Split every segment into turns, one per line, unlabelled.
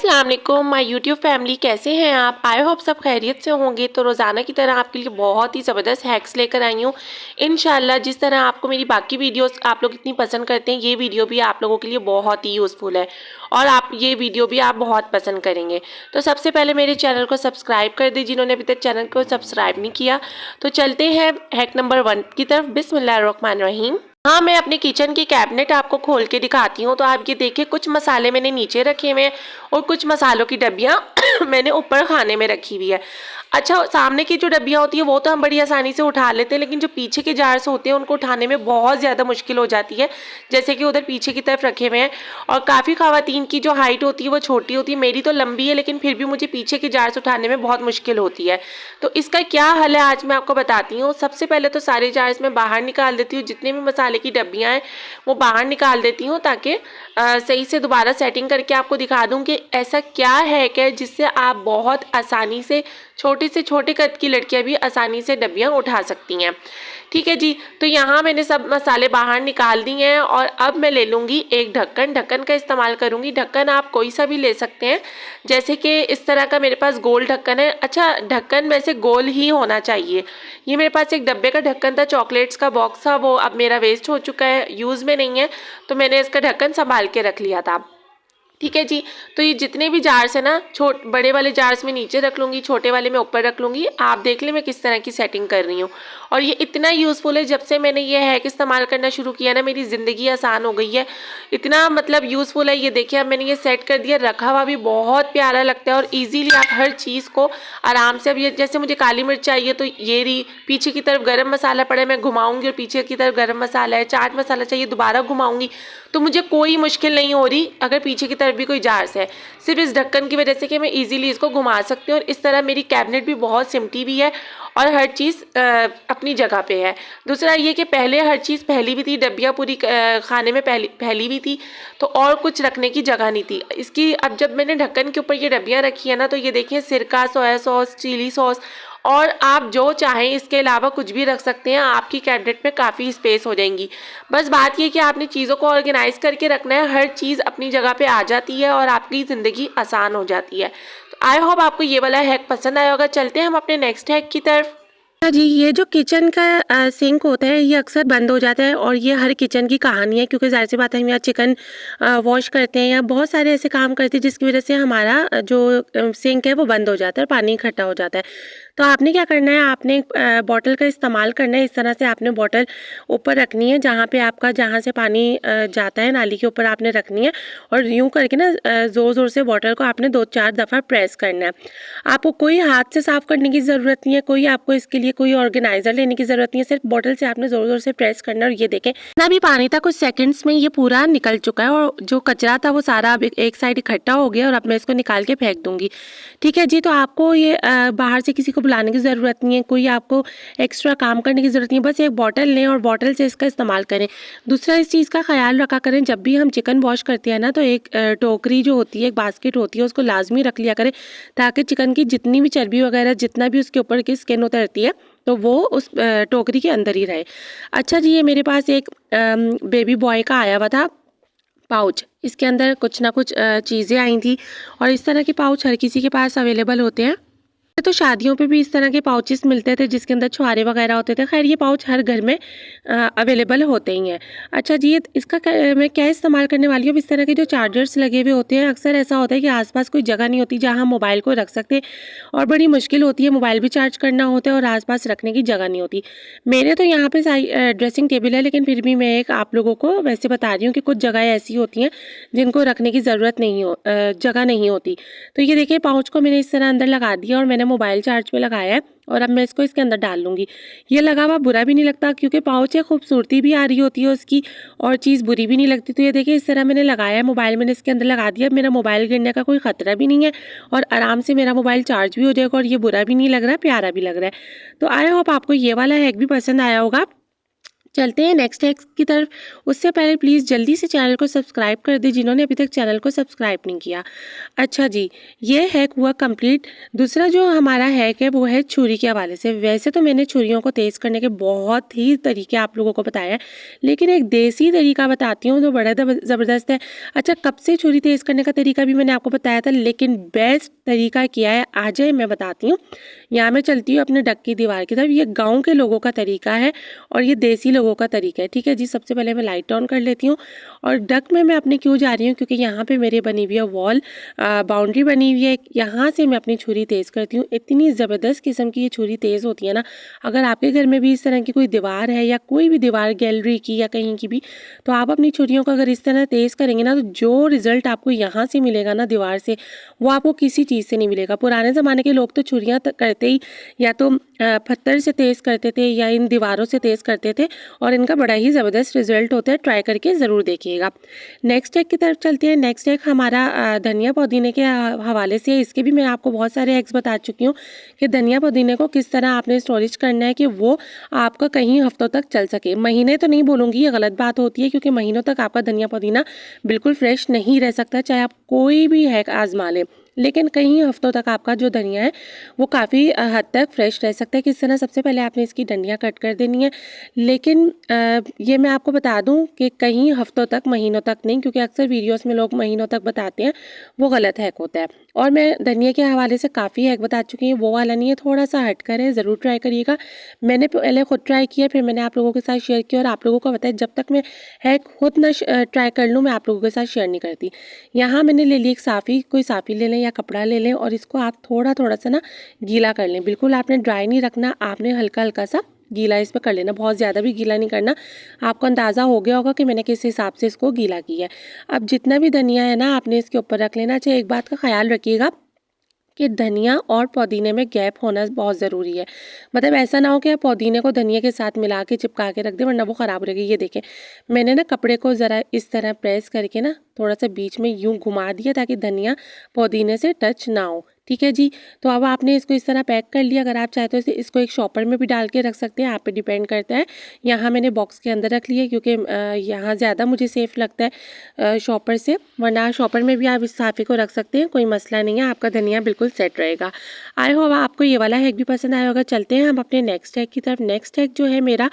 अस्सलाम वालेकुम my YouTube family, कैसे हैं आप? आई होप सब खैरियत से होंगे। तो रोज़ाना की तरह आपके लिए बहुत ही ज़बरदस्त हैक्स लेकर आई हूँ। इंशाल्लाह जिस तरह आपको मेरी बाकी वीडियोस आप लोग इतनी पसंद करते हैं, ये वीडियो भी आप लोगों के लिए बहुत ही यूज़फुल है और आप ये वीडियो भी आप बहुत पसंद करेंगे। तो सबसे पहले मेरे चैनल को सब्सक्राइब कर दें जिन्होंने अभी तक चैनल को सब्सक्राइब नहीं किया। तो चलते हैं हैक नंबर 1 की तरफ। बिस्मिल्लाहिर्रहमानिर्रहीम। हाँ, मैं अपने किचन की कैबिनेट आपको खोल के दिखाती हूँ। तो आप ये देखिए, कुछ मसाले मैंने नीचे रखे हुए हैं और कुछ मसालों की डब्बियाँ मैंने ऊपर खाने में रखी हुई है। अच्छा, सामने की जो डब्बियाँ होती है वो तो हम बड़ी आसानी से उठा लेते हैं, लेकिन जो पीछे के जार्स होते हैं उनको उठाने में बहुत ज़्यादा मुश्किल हो जाती है। जैसे कि उधर पीछे की तरफ रखे हुए हैं और काफ़ी ख़वातीन की जो हाइट होती है वो छोटी होती है। मेरी तो लंबी है, लेकिन फिर भी मुझे पीछे के जार्स उठाने में बहुत मुश्किल होती है। तो इसका क्या हल है आज मैं आपको बताती हूँ। सबसे पहले तो सारे जार्स मैं बाहर निकाल देती हूँ, जितने भी मसाले की डब्बियाँ हैं वो बाहर निकाल देती हूँ, ताकि सही से दोबारा सेटिंग करके आपको दिखा दूँ कि ऐसा क्या हैक है जिससे आप बहुत आसानी से छोटी से छोटे कद की लड़कियां भी आसानी से डब्बियां उठा सकती हैं। ठीक है जी, तो यहाँ मैंने सब मसाले बाहर निकाल दिए हैं और अब मैं ले लूँगी एक ढक्कन। ढक्कन का इस्तेमाल करूँगी। ढक्कन आप कोई सा भी ले सकते हैं, जैसे कि इस तरह का मेरे पास गोल ढक्कन है। अच्छा, ढक्कन वैसे गोल ही होना चाहिए। ये मेरे पास एक डब्बे का ढक्कन था, चॉकलेट्स का बॉक्स था, वो अब मेरा वेस्ट हो चुका है, यूज़ में नहीं है, तो मैंने इसका ढक्कन संभाल के रख लिया था। ठीक है जी, तो ये जितने भी जार्स है ना, बड़े वाले जार्स में नीचे रख लूँगी, छोटे वाले में ऊपर रख लूँगी। आप देख लें मैं किस तरह की सेटिंग कर रही हूँ। और ये इतना यूज़फुल है, जब से मैंने ये हैक इस्तेमाल करना शुरू किया ना, मेरी ज़िंदगी आसान हो गई है। इतना मतलब यूज़फुल है। ये देखिए, अब मैंने ये सेट कर दिया, रखा हुआ भी बहुत प्यारा लगता है और ईजीली आप हर चीज़ को आराम से, अब ये जैसे मुझे काली मिर्च चाहिए तो ये रही, पीछे की तरफ गरम मसाला पड़ा है, मैं घुमाऊँगी और पीछे की तरफ गरम मसाला है, चाट मसाला चाहिए दोबारा घुमाऊँगी, तो मुझे कोई मुश्किल नहीं हो रही अगर पीछे की तरफ भी कोई जार्स है, सिर्फ इस ढक्कन की वजह से कि मैं इजीली इसको घुमा सकती हूँ। और इस तरह मेरी कैबिनेट भी बहुत सिमटी भी है और हर चीज़ अपनी जगह पे है। दूसरा ये कि पहले हर चीज़ फैली भी थी, डब्बियाँ पूरी खाने में फैली भी थी, तो और कुछ रखने की जगह नहीं थी इसकी। अब जब मैंने ढक्कन के ऊपर ये डब्बियाँ रखी है ना, तो ये देखिए, सिरका, सोया सॉस, चिली सॉस और आप जो चाहें इसके अलावा कुछ भी रख सकते हैं। आपकी कैबिनेट में काफ़ी स्पेस हो जाएंगी। बस बात ये कि आपने चीज़ों को ऑर्गेनाइज करके रखना है, हर चीज़ अपनी जगह पे आ जाती है और आपकी ज़िंदगी आसान हो जाती है। तो आई होप आपको ये वाला हैक पसंद आया होगा। चलते हैं हम अपने नेक्स्ट हैक की तरफ। जी, ये जो किचन का सिंक होता है ये अक्सर बंद हो जाता है और ये हर किचन की कहानी है, क्योंकि ज़ाहिर सी बात है हम यहाँ चिकन वॉश करते हैं या बहुत सारे ऐसे काम करते हैं जिसकी वजह से हमारा जो सिंक है वो बंद हो जाता है और पानी इकट्ठा हो जाता है। तो आपने क्या करना है, आपने बॉटल का इस्तेमाल करना है। इस तरह से आपने बॉटल ऊपर रखनी है, जहाँ से पानी जाता है नाली के ऊपर आपने रखनी है और यूँ करके ना ज़ोर ज़ोर से बॉटल को आपने 2-4 दफ़ा प्रेस करना है। आपको कोई हाथ से साफ़ करने की ज़रूरत नहीं है, कोई आपको इसके लिए कोई ऑर्गेनाइज़र लेने की ज़रूरत नहीं है, सिर्फ बॉटल से आपने ज़ोर ज़ोर से प्रेस करना है। और ये देखें, ना भी पानी था, कुछ सेकंड्स में ये पूरा निकल चुका है और जो कचरा था वो सारा अब एक साइड इकट्ठा हो गया और अब मैं इसको निकाल के फेंक दूंगी। ठीक है जी, तो आपको ये बाहर से किसी को बुलाने की ज़रूरत नहीं है, कोई आपको एक्स्ट्रा काम करने की ज़रूरत नहीं है, बस एक बॉटल लें और बॉटल से इसका इस्तेमाल करें। दूसरा, इस चीज़ का ख्याल रखा करें, जब भी हम चिकन वॉश करते हैं ना, तो एक टोकरी जो होती है, एक बास्केट होती है, उसको लाजमी रख लिया करें, ताकि चिकन की जितनी भी चर्बी वगैरह, जितना भी उसके ऊपर की स्किन उतरती है, तो वो उस टोकरी के अंदर ही रहे। अच्छा जी, ये मेरे पास एक बेबी बॉय का आया हुआ था पाउच। इसके अंदर कुछ ना कुछ चीज़ें आई थी और इस तरह के पाउच हर किसी के पास अवेलेबल होते हैं। तो शादियों पे भी इस तरह के पाउचेस मिलते थे जिसके अंदर छुहारे वगैरह होते थे। खैर, ये पाउच हर घर में अवेलेबल होते ही हैं। अच्छा जी, इसका मैं क्या इस्तेमाल करने वाली हूँ, इस तरह के जो चार्जर्स लगे हुए होते हैं, अक्सर ऐसा होता है कि आसपास कोई जगह नहीं होती जहाँ हम मोबाइल को रख सकते और बड़ी मुश्किल होती है, मोबाइल भी चार्ज करना होता है और आसपास रखने की जगह नहीं होती। मेरे तो यहाँ पे ड्रेसिंग टेबल है, लेकिन फिर भी मैं एक आप लोगों को वैसे बता रही हूँ कि कुछ जगह ऐसी होती हैं जिनको रखने की ज़रूरत नहीं हो जगह नहीं होती। तो ये देखिए, पाउच को मैंने इस तरह अंदर लगा दिया और मैंने मोबाइल चार्ज पे लगाया है और अब मैं इसको इसके अंदर डाल लूँगी। ये लगा हुआ बुरा भी नहीं लगता, क्योंकि पाउच है, खूबसूरती भी आ रही होती है उसकी और चीज़ बुरी भी नहीं लगती। तो ये देखिए, इस तरह मैंने लगाया है, मोबाइल मैंने इसके अंदर लगा दिया। मेरा मोबाइल गिरने का कोई ख़तरा भी नहीं है और आराम से मेरा मोबाइल चार्ज भी हो जाएगा और ये बुरा भी नहीं लग रहा है, प्यारा भी लग रहा है। तो आई होप आपको ये वाला हैक भी पसंद आया होगा। चलते हैं नेक्स्ट हैक की तरफ। उससे पहले प्लीज़ जल्दी से चैनल को सब्सक्राइब कर दें जिन्होंने अभी तक चैनल को सब्सक्राइब नहीं किया। अच्छा जी, ये हैक हुआ कंप्लीट। दूसरा जो हमारा हैक है वो है छुरी के हवाले से। वैसे तो मैंने छुरियों को तेज़ करने के बहुत ही तरीके आप लोगों को बताए हैं, लेकिन एक देसी तरीका बताती हूँ जो बड़ा ज़बरदस्त है। अच्छा, कब से छुरी तेज़ करने का तरीका भी मैंने आपको बताया था, लेकिन बेस्ट तरीका क्या है आ जाए मैं बताती हूँ। यहाँ मैं चलती हूँ अपने डक की दीवार की तरफ। ये गाँव के लोगों का तरीका है और ये देसी लोगों का तरीका है। ठीक है जी, सबसे पहले मैं लाइट ऑन कर लेती हूँ और डक में मैं अपनी क्यों जा रही हूँ, क्योंकि यहाँ पे मेरे बनी हुई है वॉल बाउंड्री बनी हुई है। यहाँ से मैं अपनी छुरी तेज़ करती हूँ। इतनी ज़बरदस्त किस्म की ये छुरी तेज़ होती है ना। अगर आपके घर में भी इस तरह की कोई दीवार है या कोई भी दीवार गैलरी की या कहीं की भी, तो आप अपनी छुरियों को अगर इस तरह तेज़ करेंगे ना, तो जो रिजल्ट आपको यहाँ से मिलेगा ना दीवार से, वो आपको किसी चीज़ से नहीं मिलेगा। पुराने ज़माने के लोग तो छुरियाँ करते ही या तो पत्थर से तेज़ करते थे या इन दीवारों से तेज़ करते थे और इनका बड़ा ही ज़बरदस्त रिजल्ट होता है। ट्राई करके ज़रूर देखिएगा। नेक्स्ट हैक की तरफ चलते हैं। नेक्स्ट हैक हमारा धनिया पुदीने के हवाले से है। इसके भी मैं आपको बहुत सारे हैक्स बता चुकी हूँ कि धनिया पुदीने को किस तरह आपने स्टोरेज करना है कि वो आपका कहीं हफ्तों तक चल सके। महीने तो नहीं बोलूँगी, ये गलत बात होती है, क्योंकि महीनों तक आपका धनिया पुदीना बिल्कुल फ्रेश नहीं रह सकता, चाहे आप कोई भी हैक आजमा लें। लेकिन कई हफ्तों तक आपका जो धनिया है वो काफ़ी हद तक फ्रेश रह सकता है। किस तरह, सबसे पहले आपने इसकी डंडियाँ कट कर देनी है। लेकिन ये मैं आपको बता दूं कि कई हफ्तों तक, महीनों तक नहीं, क्योंकि अक्सर वीडियोस में लोग महीनों तक बताते हैं, वो गलत हैक होता है। और मैं धनिया के हवाले से काफ़ी हैक बता चुकी हूँ, वो वाला नहीं है, थोड़ा सा हटकर है, ज़रूर ट्राई करिएगा। मैंने पहले खुद ट्राई किया, फिर मैंने आप लोगों के साथ शेयर किया और आप लोगों को बताया जब तक मैं हैक खुद ना ट्राई कर लूँ मैं आप लोगों के साथ शेयर नहीं करती। यहाँ मैंने ले ली एक साफ़ी, कोई साफ़ी ले लें या कपड़ा ले लें और इसको आप थोड़ा थोड़ा सा ना गीला कर लें। बिल्कुल आपने ड्राई नहीं रखना, आपने हल्का हल्का सा गीला इस पर कर लेना, बहुत ज़्यादा भी गीला नहीं करना। आपको अंदाज़ा हो गया होगा कि मैंने किस हिसाब से इसको गीला किया है। अब जितना भी धनिया है ना आपने इसके ऊपर रख लेना। चाहिए एक बात का ख्याल रखिएगा कि धनिया और पुदीने में गैप होना बहुत ज़रूरी है। मतलब ऐसा ना हो कि आप पुदीने को धनिया के साथ मिला के चिपका के रख दें, वरना वो ख़राब हो जाएगी। ये देखें, मैंने ना कपड़े को ज़रा इस तरह प्रेस करके ना थोड़ा सा बीच में यूँ घुमा दिया ताकि धनिया पुदीने से टच ना हो। ठीक है जी, तो अब आपने इसको इस तरह पैक कर लिया। अगर आप चाहे तो इसको एक शॉपर में भी डाल के रख सकते हैं, आप पे डिपेंड करता है। यहाँ मैंने बॉक्स के अंदर रख लिया क्योंकि यहाँ ज़्यादा मुझे सेफ़ लगता है शॉपर से, वरना शॉपर में भी आप इस साफ़े को रख सकते हैं, कोई मसला नहीं है, आपका धनिया बिल्कुल सेट रहेगा। आई होप आपको ये वाला हैक भी पसंद आया होगा। चलते हैं हम अपने नेक्स्ट हैक की तरफ। नेक्स्ट हैक जो है मेरा,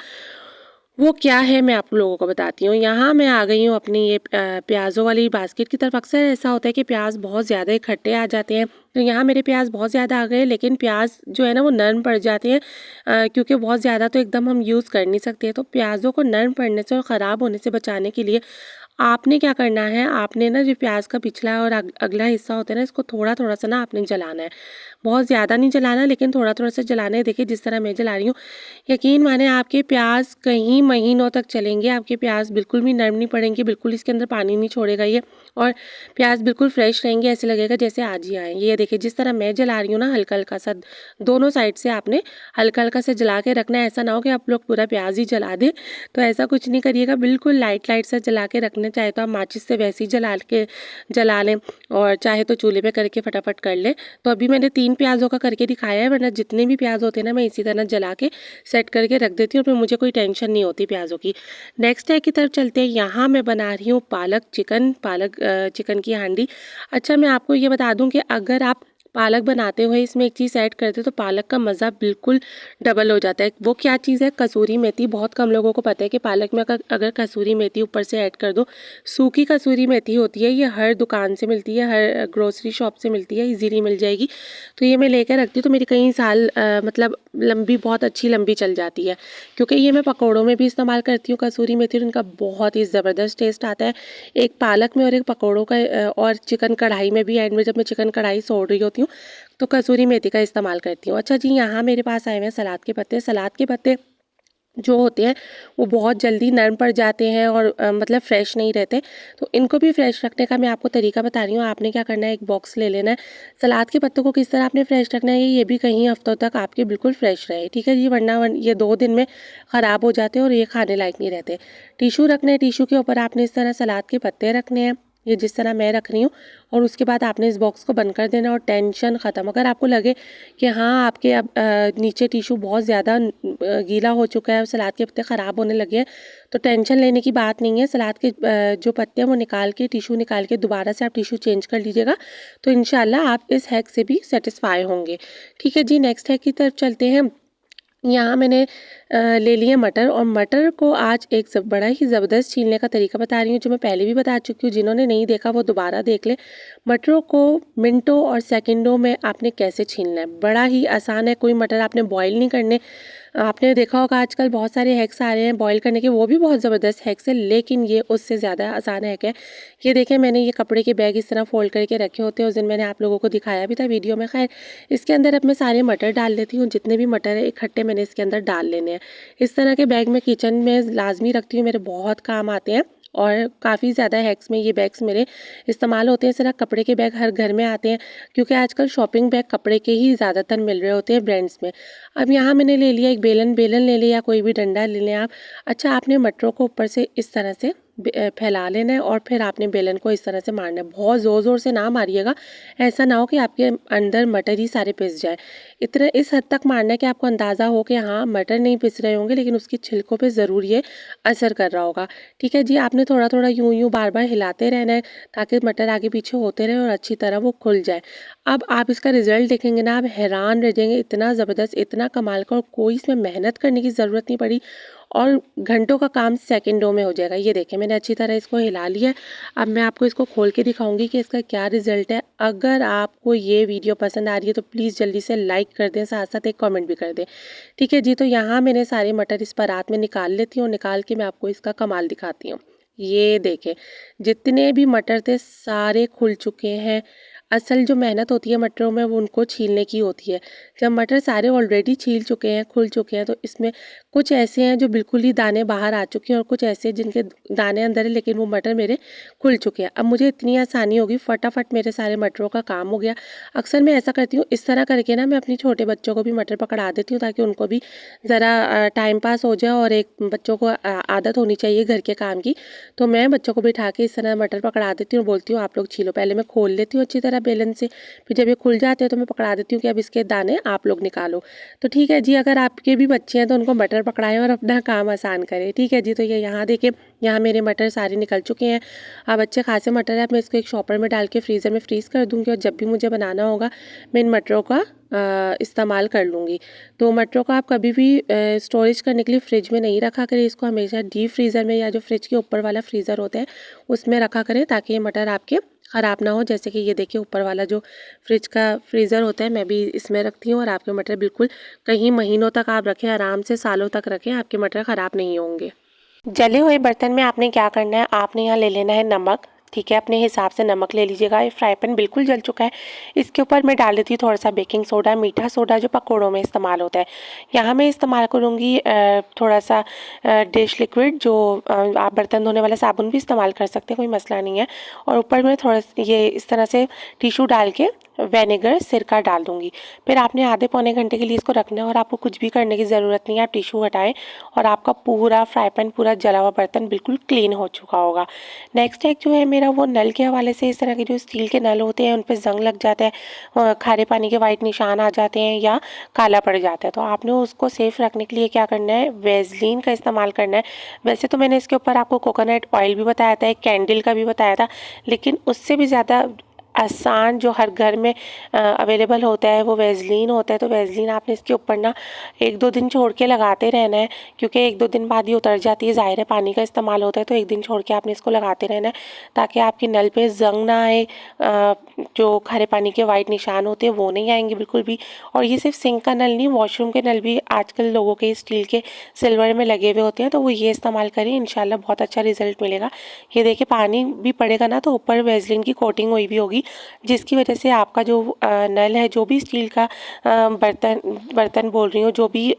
वो क्या है मैं आप लोगों को बताती हूँ। यहाँ मैं आ गई हूँ अपनी ये प्याज़ों वाली बास्केट की तरफ। अक्सर ऐसा होता है कि प्याज बहुत ज़्यादा इकट्ठे आ जाते हैं, तो यहाँ मेरे प्याज बहुत ज़्यादा आ गए, लेकिन प्याज जो है ना वो नरम पड़ जाते हैं क्योंकि बहुत ज़्यादा तो एकदम हम यूज़ कर नहीं सकते। तो प्याज़ों को नरम पड़ने से और ख़राब होने से बचाने के लिए आपने क्या करना है, आपने ना जो प्याज का पिछला और अगला हिस्सा होता है ना, इसको थोड़ा थोड़ा सा ना आपने जलाना है। बहुत ज़्यादा नहीं जलाना, लेकिन थोड़ा थोड़ा सा जलाना है। देखिए जिस तरह मैं जला रही हूँ, यकीन माने आपके प्याज कहीं महीनों तक चलेंगे। आपके प्याज बिल्कुल भी नरम नहीं पड़ेंगे, बिल्कुल इसके अंदर पानी नहीं छोड़ेगा ये, और प्याज बिल्कुल फ्रेश रहेंगे। ऐसे लगेगा जैसे आज ही आए। ये देखिए जिस तरह मैं जला रही हूँ ना, हल्का हल्का सा दोनों साइड से आपने हल्का हल्का से जला के रखना है। ऐसा ना हो कि आप लोग पूरा प्याज ही जला दें, तो ऐसा कुछ नहीं करिएगा। बिल्कुल लाइट लाइट सा जला के रखना। चाहे तो आप माचिस से वैसे ही जला लें और चाहे तो चूल्हे पे करके फटाफट कर लें। तो अभी मैंने 3 प्याज़ों का करके दिखाया है, वरना जितने भी प्याज होते हैं ना मैं इसी तरह जला के सेट करके रख देती हूँ, फिर मुझे कोई टेंशन नहीं होती प्याज़ों की। नेक्स्ट है की तरफ चलते हैं। यहाँ मैं बना रही हूँ पालक चिकन की हांडी। अच्छा, मैं आपको ये बता दूँ कि अगर आप पालक बनाते हुए इसमें एक चीज़ ऐड करते हो तो पालक का मज़ा बिल्कुल डबल हो जाता है। वो क्या चीज़ है? कसूरी मेथी। बहुत कम लोगों को पता है कि पालक में अगर कसूरी मेथी ऊपर से ऐड कर दो, सूखी कसूरी मेथी होती है, ये हर दुकान से मिलती है, हर ग्रोसरी शॉप से मिलती है, इजीली मिल जाएगी। तो ये मैं लेकर रखती हूँ, तो मेरी कई साल मतलब बहुत अच्छी लंबी चल जाती है, क्योंकि ये मैं पकौड़ों में भी इस्तेमाल करती हूँ कसूरी मेथी, और इनका बहुत ही ज़बरदस्त टेस्ट आता है, एक पालक में और एक पकौड़ों का, और चिकन कढ़ाई में भी। एंड में जब मैं चिकन कढ़ाई छोड़ रही होती हूँ तो कसूरी मेथी का इस्तेमाल करती हूँ। अच्छा जी, यहाँ मेरे पास आए हुए हैं सलाद के पत्ते। सलाद के पत्ते जो होते हैं वो बहुत जल्दी नरम पड़ जाते हैं और मतलब फ़्रेश नहीं रहते, तो इनको भी फ्रेश रखने का मैं आपको तरीका बता रही हूँ। आपने क्या करना है, एक बॉक्स ले लेना है। सलाद के पत्तों को किस तरह आपने फ्रेश रखना है, ये भी कहीं हफ्तों तक आपके बिल्कुल फ्रेश रहे। ठीक है जी, वरना ये 2 दिन में ख़राब हो जाते हैं और ये खाने लायक नहीं रहते। टिशू रखने हैं, टिशू के ऊपर आपने इस तरह सलाद के पत्ते रखने हैं। ये जिस तरह मैं रख रही हूँ, और उसके बाद आपने इस बॉक्स को बंद कर देना और टेंशन ख़त्म। अगर आपको लगे कि हाँ आपके अब नीचे टिशू बहुत ज़्यादा गीला हो चुका है और सलाद के पत्ते ख़राब होने लगे हैं, तो टेंशन लेने की बात नहीं है। सलाद के जो पत्ते हैं वो निकाल के, टिशू निकाल के दोबारा से आप टिशू चेंज कर लीजिएगा, तो इंशाल्लाह आप इस हैक से भी सेटिस्फाई होंगे। ठीक है जी, नेक्स्ट हैक की तरफ चलते हैं। यहाँ मैंने ले लिए मटर, और मटर को आज एक बड़ा ही ज़बरदस्त छीलने का तरीका बता रही हूँ, जो मैं पहले भी बता चुकी हूँ। जिन्होंने नहीं देखा वो दोबारा देख ले। मटरों को मिनटों और सेकंडों में आपने कैसे छीलना है, बड़ा ही आसान है। कोई मटर आपने बॉईल नहीं करने। आपने देखा होगा आजकल बहुत सारे हैक्स आ रहे हैं बॉईल करने के, वो भी बहुत ज़बरदस्त हैक्स है, लेकिन ये उससे ज़्यादा आसान हैक है। ये देखें, मैंने ये कपड़े के बैग इस तरह फोल्ड करके रखे होते हैं, उस दिन मैंने आप लोगों को दिखाया भी था वीडियो में। खैर, इसके अंदर अब मैं सारे मटर डाल लेती हूँ। जितने भी मटर है इकट्ठे मैंने इसके अंदर डाल लेने हैं। इस तरह के बैग मैं किचन में लाजमी रखती हूँ, मेरे बहुत काम आते हैं, और काफ़ी ज़्यादा हैक्स में ये बैग्स मेरे इस्तेमाल होते हैं। इस तरह कपड़े के बैग हर घर में आते हैं, क्योंकि आजकल शॉपिंग बैग कपड़े के ही ज़्यादातर मिल रहे होते हैं ब्रांड्स में। अब यहाँ मैंने ले लिया एक बेलन ले लिया, कोई भी डंडा ले लें आप। अच्छा, आपने मटरों को ऊपर से इस तरह से फैला लेना है, और फिर आपने बेलन को इस तरह से मारना है। बहुत ज़ोर ज़ोर से ना मारिएगा, ऐसा ना हो कि आपके अंदर मटर ही सारे पिस जाए। इतना इस हद तक मारना है कि आपको अंदाज़ा हो कि हाँ मटर नहीं पिस रहे होंगे, लेकिन उसकी छिलकों पे ज़रूर ये असर कर रहा होगा। ठीक है जी, आपने थोड़ा थोड़ा यूं बार बार हिलाते रहना है, ताकि मटर आगे पीछे होते रहे और अच्छी तरह वो खुल जाए। अब आप इसका रिजल्ट देखेंगे ना, आप हैरान रह जाएंगे। इतना ज़बरदस्त, इतना कमाल का, और कोई इसमें मेहनत करने की ज़रूरत नहीं पड़ी, और घंटों का काम सेकंडों में हो जाएगा। ये देखें, मैंने अच्छी तरह इसको हिला लिया है। अब मैं आपको इसको खोल के दिखाऊंगी कि इसका क्या रिजल्ट है। अगर आपको ये वीडियो पसंद आ रही है तो प्लीज़ जल्दी से लाइक कर दें, साथ साथ एक कमेंट भी कर दें। ठीक है जी, तो यहाँ मैंने सारे मटर इस परात में निकाल लेती हूँ, निकाल के मैं आपको इसका कमाल दिखाती हूँ। ये देखें, जितने भी मटर थे सारे खुल चुके हैं। असल जो मेहनत होती है मटरों में वो उनको छीलने की होती है। जब मटर सारे ऑलरेडी छील चुके हैं, खुल चुके हैं, तो इसमें कुछ ऐसे हैं जो बिल्कुल ही दाने बाहर आ चुके हैं, और कुछ ऐसे जिनके दाने अंदर है लेकिन वो मटर मेरे खुल चुके हैं। अब मुझे इतनी आसानी होगी, फटाफट मेरे सारे मटरों का काम हो गया। अक्सर मैं ऐसा करती हूँ, इस तरह करके ना मैं अपनी छोटे बच्चों को भी मटर पकड़ा देती हूँ, ताकि उनको भी ज़रा टाइम पास हो जाए, और एक बच्चों को आदत होनी चाहिए घर के काम की। तो मैं बच्चों को बिठा के इस तरह मटर पकड़ा देती हूँ, बोलती हूँ आप लोग छीलो। पहले मैं खोल लेती हूँ अच्छी तरह बेलन से, फिर जब ये खुल जाते हैं तो मैं पकड़ा देती हूँ कि अब इसके दाने आप लोग निकालो। तो ठीक है जी, अगर आपके भी बच्चे हैं तो उनको मटर पकड़ाएं और अपना काम आसान करें। ठीक है जी, तो ये यहाँ देखिए, यहाँ मेरे मटर सारे निकल चुके हैं। अब अच्छे खासे मटर है, अब मैं इसको एक शॉपर में डाल के फ्रीज़र में फ्रीज़ कर दूँगी, और जब भी मुझे बनाना होगा मैं इन मटरों का इस्तेमाल कर लूँगी। तो मटरों को आप कभी भी स्टोरेज करने के लिए फ्रिज में नहीं रखा करें, इसको हमेशा डीप फ्रीज़र में, या जो फ्रिज के ऊपर वाला फ्रीज़र होता है उसमें रखा करें, ताकि ये मटर आपके ख़राब ना हो। जैसे कि ये देखिए, ऊपर वाला जो फ्रिज का फ्रीज़र होता है मैं भी इसमें रखती हूँ, और आपके मटर बिल्कुल कहीं महीनों तक आप रखें, आराम से सालों तक रखें, आपके मटर ख़राब नहीं होंगे। जले हुए बर्तन में आपने क्या करना है, आपने यहाँ ले लेना है नमक। ठीक है, अपने हिसाब से नमक ले लीजिएगा। ये फ्राई पैन बिल्कुल जल चुका है, इसके ऊपर मैं डाल देती हूँ थोड़ा सा बेकिंग सोडा, मीठा सोडा जो पकौड़ों में इस्तेमाल होता है। यहाँ मैं इस्तेमाल करूँगी थोड़ा सा डिश लिक्विड, जो आप बर्तन धोने वाला साबुन भी इस्तेमाल कर सकते हैं, कोई मसला नहीं है। और ऊपर में थोड़ा ये इस तरह से टिशू डाल के विनेगर, सिरका डाल दूँगी। फिर आपने आधे पौने घंटे के लिए इसको रखना है, और आपको कुछ भी करने की ज़रूरत नहीं है। आप टिशू हटाएं और आपका पूरा फ्राई पैन, पूरा जला हुआ बर्तन बिल्कुल क्लीन हो चुका होगा। नेक्स्ट एक जो है मेरा, वो नल के हवाले से, इस तरह के जो स्टील के नल होते हैं उन पर जंग लग जाता है, खारे पानी के वाइट निशान आ जाते हैं या काला पड़ जाता है। तो आपने उसको सेफ रखने के लिए क्या करना है, वेज़लीन का इस्तेमाल करना है। वैसे तो मैंने इसके ऊपर आपको कोकोनट ऑयल भी बताया था, एक कैंडल का भी बताया था, लेकिन उससे भी ज़्यादा आसान जो हर घर में अवेलेबल होता है वो वेज़लीन होता है। तो वेज़लीन आपने इसके ऊपर ना 1-2 दिन छोड़ के लगाते रहना है, क्योंकि 1-2 दिन बाद ये उतर जाती है। ज़ाहिर है पानी का इस्तेमाल होता है, तो 1 दिन छोड़ के आपने इसको लगाते रहना है, ताकि आपकी नल पे जंग ना आए, जो खारे पानी के वाइट निशान होते हैं वो नहीं आएंगे बिल्कुल भी। और ये सिर्फ सिंक का नल नहीं, वॉशरूम के नल भी आजकल लोगों के स्टील के, सिल्वर में लगे हुए होते हैं, तो वो ये इस्तेमाल करें, इंशाल्लाह बहुत अच्छा रिजल्ट मिलेगा। ये देखिए, पानी भी पड़ेगा ना तो ऊपर वेज़लीन की कोटिंग हुई भी होगी, जिसकी वजह से आपका जो नल है, जो भी स्टील का बर्तन बोल रही हूँ, जो भी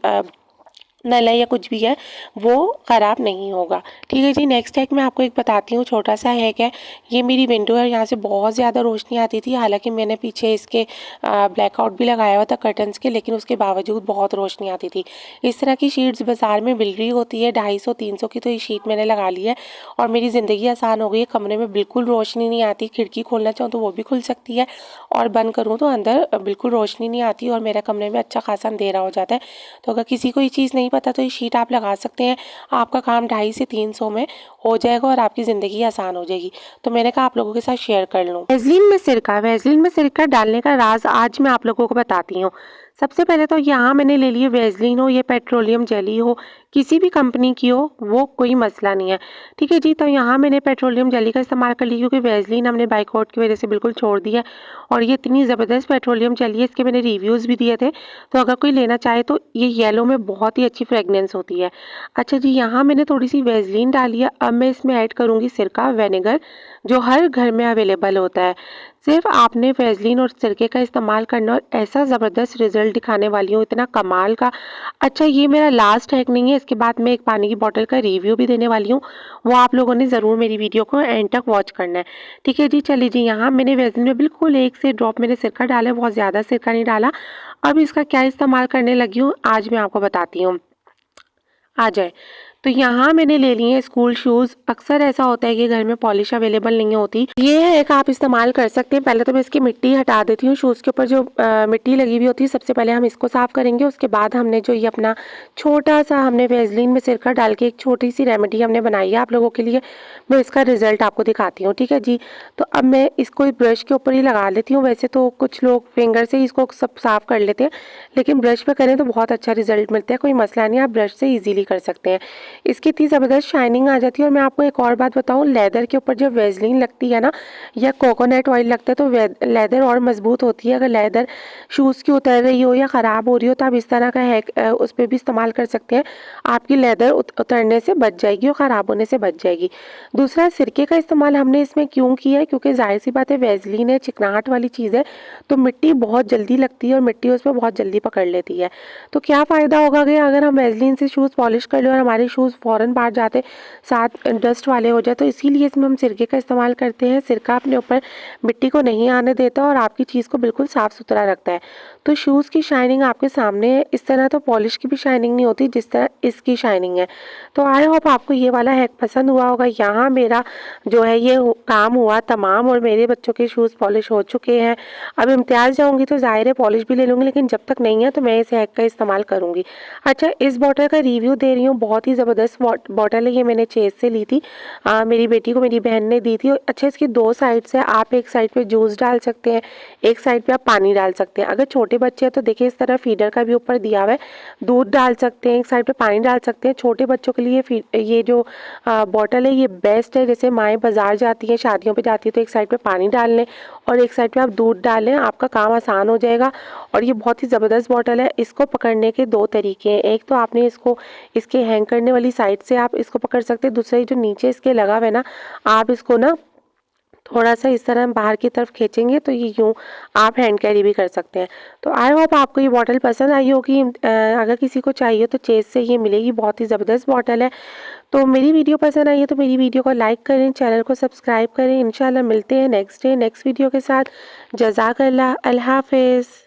नल है या कुछ भी है वो ख़राब नहीं होगा। ठीक है जी। नेक्स्ट हैक मैं आपको एक बताती हूँ, छोटा सा हैक है। ये मेरी विंडो है, यहाँ से बहुत ज़्यादा रोशनी आती थी, हालांकि मैंने पीछे इसके ब्लैकआउट भी लगाया हुआ था कर्टन्स के, लेकिन उसके बावजूद बहुत रोशनी आती थी। इस तरह की शीट्स बाज़ार में मिल रही होती है 250-300 की, तो ये शीट मैंने लगा ली है और मेरी ज़िंदगी आसान हो गई है। कमरे में बिल्कुल रोशनी नहीं आती, खिड़की खोलना चाहूँ तो वो भी खुल सकती है और बंद करूँ तो अंदर बिल्कुल रोशनी नहीं आती और मेरा कमरे में अच्छा खासा अंधेरा हो जाता है। तो अगर किसी को ये चीज़ नहीं पता तो ये शीट आप लगा सकते हैं, आपका काम 250 से 300 में हो जाएगा और आपकी ज़िंदगी आसान हो जाएगी। तो मैंने कहा आप लोगों के साथ शेयर कर लूँ। वैसलीन में सिरका डालने का राज आज मैं आप लोगों को बताती हूँ। सबसे पहले तो यहाँ मैंने ले लिए वैसलीन हो या पेट्रोलियम जेली हो, किसी भी कंपनी की हो, वो कोई मसला नहीं है। ठीक है जी। तो यहाँ मैंने पेट्रोलियम जेली का इस्तेमाल कर लिया क्योंकि वैसलीन हमने बाइकआउट की वजह से बिल्कुल छोड़ दिया है और ये इतनी ज़बरदस्त पेट्रोलियम जेली है, इसके मैंने रिव्यूज़ भी दिए थे, तो अगर कोई लेना चाहे तो ये येलो में बहुत ही अच्छी फ्रेगनेंस होती है। अच्छा जी, यहाँ मैंने थोड़ी सी वैसलीन डाली है। अब मैं इसमें ऐड करूँगी सिरका विनेगर, जो हर घर में अवेलेबल होता है। सिर्फ आपने वैसलीन और सिरके का इस्तेमाल करना और ऐसा ज़बरदस्त रिजल्ट दिखाने वाली हूँ, इतना कमाल का। अच्छा, ये मेरा लास्ट हैक नहीं है, इसके बाद मैं एक पानी की बोतल का रिव्यू भी देने वाली हूँ, वो आप लोगों ने ज़रूर मेरी वीडियो को एंड तक वॉच करना है। ठीक है जी। चलिए जी, यहाँ मैंने वैसलीन में बिल्कुल 1 से ड्रॉप मैंने सिरका डाला है, बहुत ज़्यादा सिरका नहीं डाला। अब इसका क्या इस्तेमाल करने लगी हूँ आज मैं आपको बताती हूँ। आ जाए तो यहाँ मैंने ले लिए स्कूल शूज़। अक्सर ऐसा होता है कि घर में पॉलिश अवेलेबल नहीं होती, ये है एक आप इस्तेमाल कर सकते हैं। पहले तो मैं इसकी मिट्टी हटा देती हूँ, शूज़ के ऊपर जो मिट्टी लगी हुई होती है, सबसे पहले हम इसको साफ़ करेंगे। उसके बाद हमने जो ये अपना छोटा सा हमने वैसलीन में सिरका डाल के एक छोटी सी रेमेडी हमने बनाई है आप लोगों के लिए, मैं इसका रिजल्ट आपको दिखाती हूँ। ठीक है जी। तो अब मैं इसको ब्रश के ऊपर ही लगा लेती हूँ। वैसे तो कुछ लोग फिंगर से ही इसको सब साफ़ कर लेते हैं, लेकिन ब्रश पे करें तो बहुत अच्छा रिजल्ट मिलता है, कोई मसला नहीं, आप ब्रश से ईजिली कर सकते हैं। इसकी इतनी ज़बरदस्त शाइनिंग आ जाती है। और मैं आपको एक और बात बताऊँ, लेदर के ऊपर जब वैसलीन लगती है ना या कोकोनट ऑयल लगता है तो लेदर और मजबूत होती है। अगर लेदर शूज़ की उतर रही हो या ख़राब हो रही हो तो आप इस तरह का हैक उस पर भी इस्तेमाल कर सकते हैं, आपकी लेदर उतरने से बच जाएगी और ख़राब होने से बच जाएगी। दूसरा, सिरके का इस्तेमाल हमने इसमें क्यों किया है, क्योंकि जाहिर सी बात है वैसलीन है, चिकनाहट वाली चीज़ है, तो मिट्टी बहुत जल्दी लगती है और मिट्टी उस पर बहुत जल्दी पकड़ लेती है। तो क्या फ़ायदा होगा कि अगर हम वैसलीन से शूज़ पॉलिश कर लें और हमारे शूज़ फ़ौरन बाहर जाते साथ डस्ट वाले हो जाए, तो इसीलिए इसमें हम सिरके का इस्तेमाल करते हैं। सिरका अपने ऊपर मिट्टी को नहीं आने देता और आपकी चीज़ को बिल्कुल साफ़ सुथरा रखता है। तो शूज़ की शाइनिंग आपके सामने है, इस तरह तो पॉलिश की भी शाइनिंग नहीं होती जिस तरह इसकी शाइनिंग है। तो आई होप आपको ये वाला हैक पसंद हुआ होगा। यहाँ मेरा जो है ये काम हुआ तमाम और मेरे बच्चों के शूज़ पॉलिश हो चुके हैं। अब इम्तियाज़ जाऊँगी तो ज़ाहिर है पॉलिश भी ले लूँगी, लेकिन जब तक नहीं है तो मैं इस हैक का इस्तेमाल करूँगी। अच्छा, इस बॉटल का रिव्यू दे रही हूँ, बहुत ही ज़बरदस्त बॉटल है, ये मैंने चेज़ से ली थी, मेरी बेटी को मेरी बहन ने दी थी। अच्छा, इसकी 2 साइड से आप एक साइड पे जूस डाल सकते हैं, एक साइड पे आप पानी डाल सकते हैं। अगर छोटे बच्चे हैं तो देखिए इस तरह फीडर का भी ऊपर दिया हुआ है, दूध डाल सकते हैं, एक साइड पे पानी डाल सकते हैं। छोटे बच्चों के लिए ये जो बॉटल है ये बेस्ट है। जैसे माएँ बाज़ार जाती हैं, शादियों पे जाती है, तो एक साइड पे पानी डाल लें और एक साइड पे आप दूध डाल लें, आपका काम आसान हो जाएगा। और ये बहुत ही ज़बरदस्त बॉटल है। इसको पकड़ने के 2 तरीके हैं, एक तो आपने इसको इसके हैंग करने वाली साइड से आप इसको पकड़ सकते हैं, दूसरा जो नीचे इसके लगा हुआ है ना, आप इसको ना थोड़ा सा इस तरह बाहर की तरफ खींचेंगे तो ये यूँ आप हैंड कैरी भी कर सकते हैं। तो आई होप आपको ये बॉटल पसंद आई होगी। अगर किसी को चाहिए तो चेज़ से ये मिलेगी, बहुत ही ज़बरदस्त बॉटल है। तो मेरी वीडियो पसंद आई है तो मेरी वीडियो को लाइक करें, चैनल को सब्सक्राइब करें। इंशाल्लाह मिलते हैं नेक्स्ट वीडियो के साथ। जज़ाकल्लाह, अल्लाह हाफ़िज़।